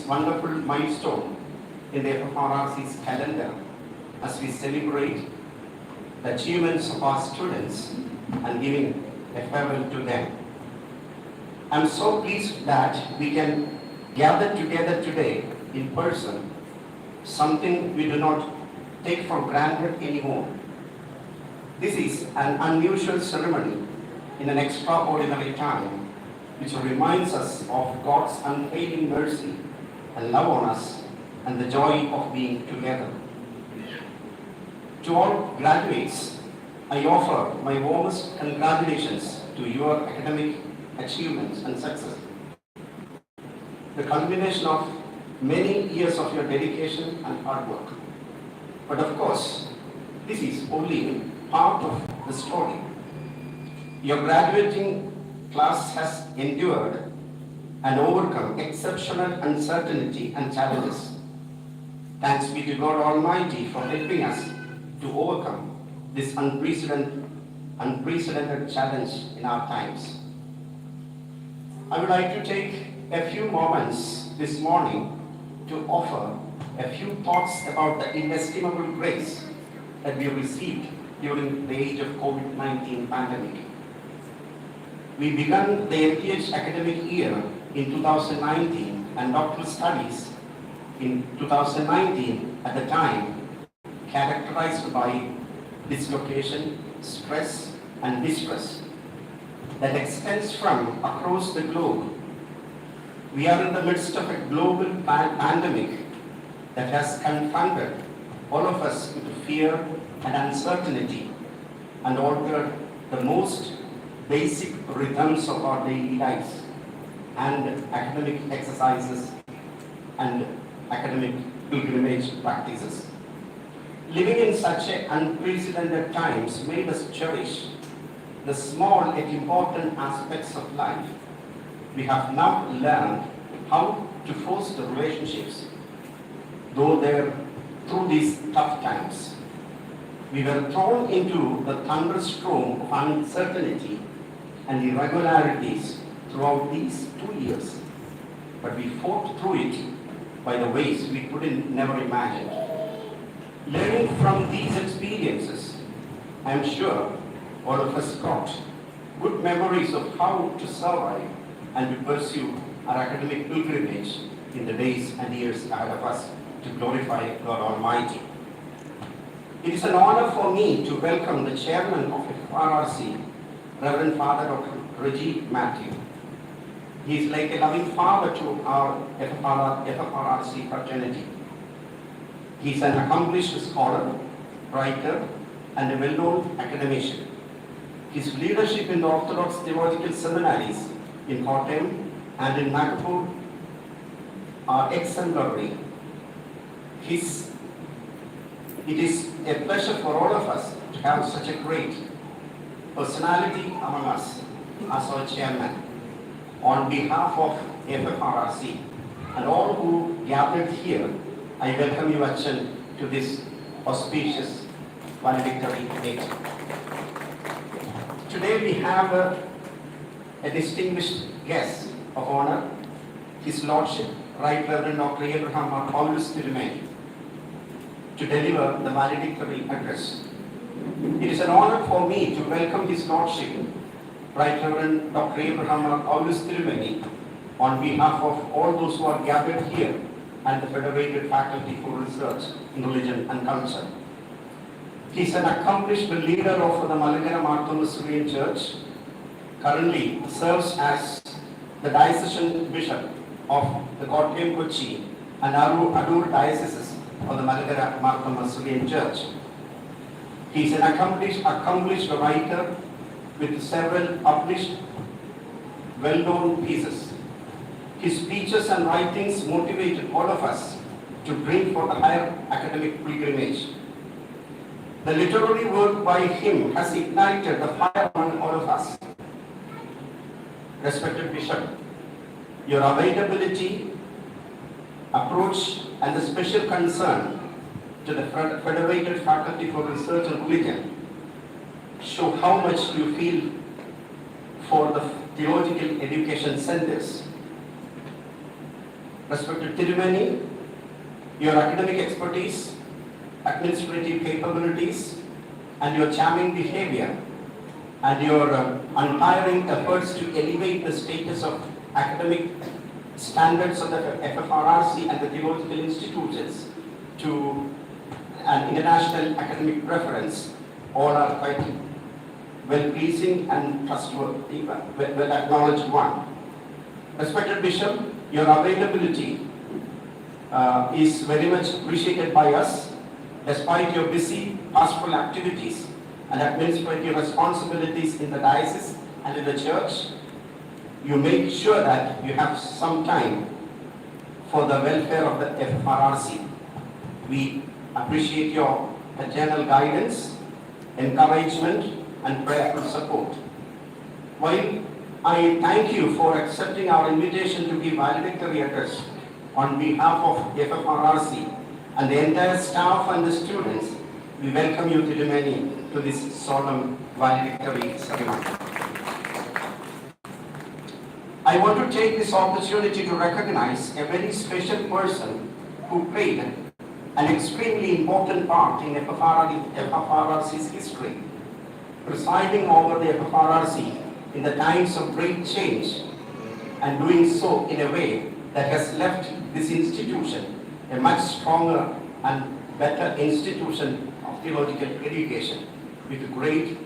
wonderful milestone in the FFRRC's calendar as we celebrate the achievements of our students and giving a farewell to them. I'm so pleased that we can gather together today in person, something we do not take for granted anymore. This is an unusual ceremony in an extraordinary time, which reminds us of God's unfailing mercy and love on us and the joy of being together. To all graduates, I offer my warmest congratulations to your academic achievements and success. The culmination of many years of your dedication and hard work. But of course, this is only part of the story. Your graduating class has endured and overcome exceptional uncertainty and challenges. Thanks be to God Almighty for helping us to overcome this unprecedented challenge in our times. I would like to take a few moments this morning to offer a few thoughts about the inestimable grace that we received during the age of COVID-19 pandemic. We began the MPH academic year in 2019 and doctoral studies in 2019 at the time characterized by dislocation, stress and distress that extends from across the globe. We are in the midst of a global pandemic that has confronted all of us with fear and uncertainty and altered the most basic rhythms of our daily lives and academic exercises and academic pilgrimage practices. Living in such unprecedented times made us cherish the small yet important aspects of life. We have now learned how to foster relationships, though through these tough times. We were thrown into the thunderstorm of uncertainty and irregularities throughout these 2 years, but we fought through it by the ways we couldn't never imagine. Learning from these experiences, I am sure all of us got good memories of how to survive and to pursue our academic pilgrimage in the days and years ahead of us to glorify God Almighty. It is an honor for me to welcome the chairman of FFRRC, Reverend Father Dr. Reggie Matthew. He is like a loving father to our FFRRC fraternity. He is an accomplished scholar, writer, and a well-known academician. His leadership in the Orthodox theological seminaries in Kottayam and in Nagpur are exemplary. It is a pleasure for all of us to have such a great personality among us as our chairman. On behalf of FFRRC and all who gathered here, I welcome you, Achan, to this auspicious valedictory date. Today we have a distinguished guest of honor, His Lordship, Right Reverend Dr. Abraham R. Paulus Tirumeni, to deliver the valedictory address. It is an honor for me to welcome His Lordship, Right Reverend Dr. Abraham R. Paulus Tirumeni, on behalf of all those who are gathered here and the Federated Faculty for Research in Religion and Culture. He is an accomplished leader of the Malagara Marthoma Syrian Church, currently serves as the Diocesan Bishop of the Kottayam Kochi and Adur Dioceses of the Malagara Marthoma Syrian Church. He is an accomplished writer with several published, well-known pieces. His speeches and writings motivated all of us to bring for the higher academic pilgrimage. The literary work by him has ignited the fire among all of us. Respected Bishop, your availability, approach, and the special concern to the Federated Faculty for Research and Religion show how much you feel for the theological education centers. Respected Tirumani, your academic expertise, administrative capabilities, and your charming behavior, and your untiring efforts to elevate the status of academic standards of the FFRRC and the theological institutions to an international academic reference, all are quite well-pleasing and trustworthy, well acknowledged one. Respected Bishop, your availability is very much appreciated by us, despite your busy pastoral activities and administrative responsibilities in the diocese and in the church. You make sure that you have some time for the welfare of the FFRRC. We appreciate your paternal guidance, encouragement, and prayerful support. While I thank you for accepting our invitation to give valedictory address on behalf of FFRRC and the entire staff and the students, we welcome you to this solemn valedictory ceremony. I want to take this opportunity to recognize a very special person who played an extremely important part in FFRRC's history, presiding over the FFRRC in the times of great change, and doing so in a way that has left this institution a much stronger and better institution of theological education, with a great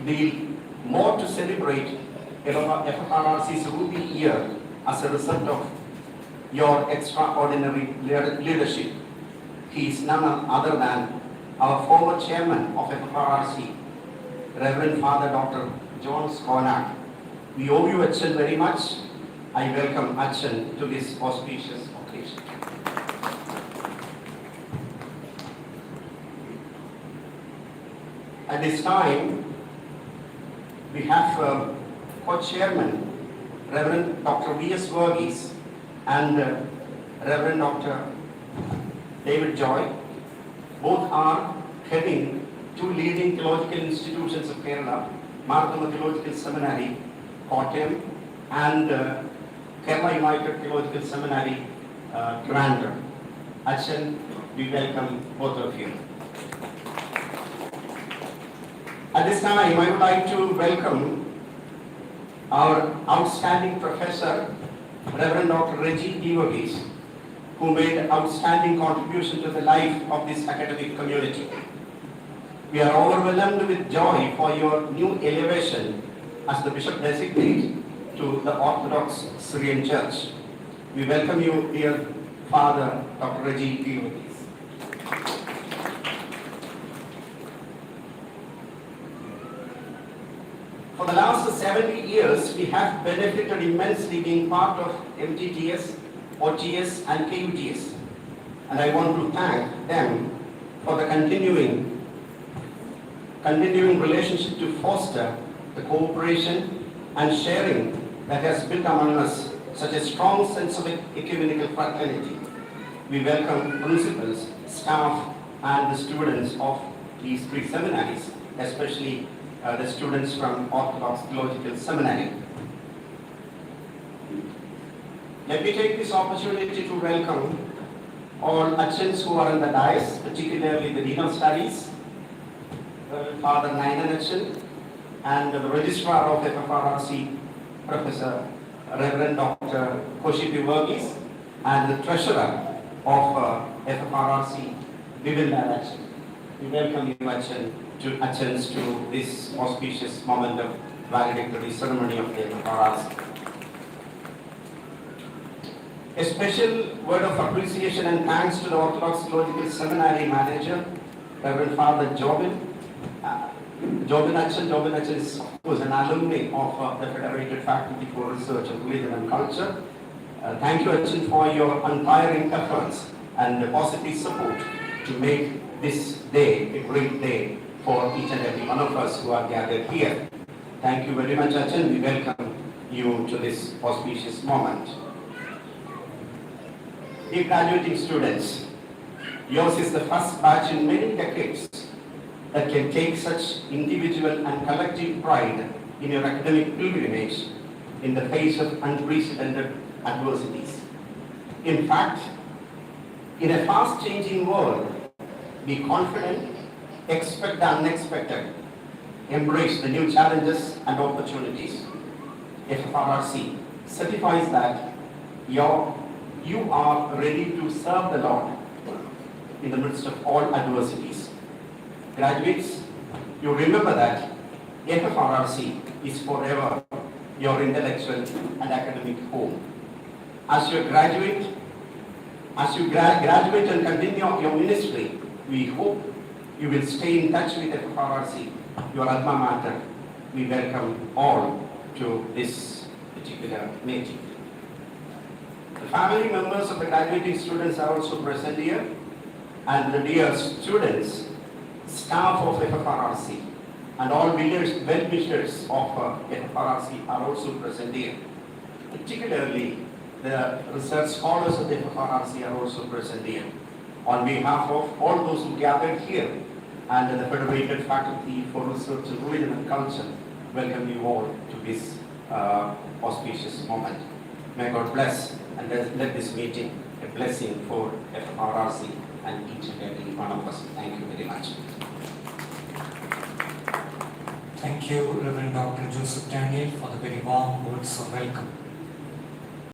deal more to celebrate FFRRC's ruby year as a result of your extraordinary leadership. He is none other than our former chairman of FFRRC, Reverend Father Dr. John Skonak. We owe you, Achan, very much. I welcome Achan to this auspicious occasion. At this time, we have co-chairman, Reverend Dr. V.S. Verghese and Reverend Dr. David Joy. Both are heading two leading theological institutions of Kerala, Marthama Theological Seminary, Kottayam, and Kerala United Theological Seminary, Trivandrum. Achan, we welcome both of you. At this time, I would like to welcome our outstanding professor, Reverend Dr. Reggie Verghese, who made an outstanding contribution to the life of this academic community. We are overwhelmed with joy for your new elevation as the Bishop Designate to the Orthodox Syrian Church. We welcome you, dear Father Dr. Reggie Verghese. For the last 70 years, we have benefited immensely being part of MTTS, OTS, and KUTS. And I want to thank them for the continuing relationship to foster the cooperation and sharing that has built among us such a strong sense of ecumenical fraternity. We welcome principals, staff, and the students of these three seminaries, especially the students from Orthodox Theological Seminary. Let me take this opportunity to welcome all Achans who are in the dais, particularly the Dean of Studies, Father Nainan Achan, and the Registrar of FFRRC, Professor Reverend Dr. Koshipi Verghese, and the Treasurer of FFRRC, Vivinda Achan. We welcome you, Achans, to this auspicious moment of valedictory ceremony of the FFRRC. A special word of appreciation and thanks to the Orthodox Theological Seminary Manager, Reverend Father Jobin. Jobin Achan is, of course, an alumni of the Federated Faculty for Research of Religion and Culture. Thank you, Achan, for your untiring efforts and positive support to make this day a great day for each and every one of us who are gathered here. Thank you very much, Achan. We welcome you to this auspicious moment. Dear graduating students, yours is the first batch in many decades that can take such individual and collective pride in your academic pilgrimage in the face of unprecedented adversities. In fact, in a fast-changing world, be confident, expect the unexpected, embrace the new challenges and opportunities. FFRRC certifies that you are ready to serve the Lord in the midst of all adversities. Graduates, you remember that FFRRC is forever your intellectual and academic home. As you graduate and continue your ministry, we hope you will stay in touch with FFRRC, your alma mater. We welcome all to this particular meeting. The family members of the graduating students are also present here, and the dear students, staff of FFRRC, and all well-wishers of FFRRC are also present here. Particularly, the research scholars of the FFRRC are also present here. On behalf of all those who gathered here and the Federated Faculty for Research in Religion and Culture, welcome you all to this auspicious moment. May God bless and let this meeting a blessing for FFRRC and each and every one of us. Thank you very much. Thank you, Reverend Dr. Joseph Daniel, for the very warm words of welcome.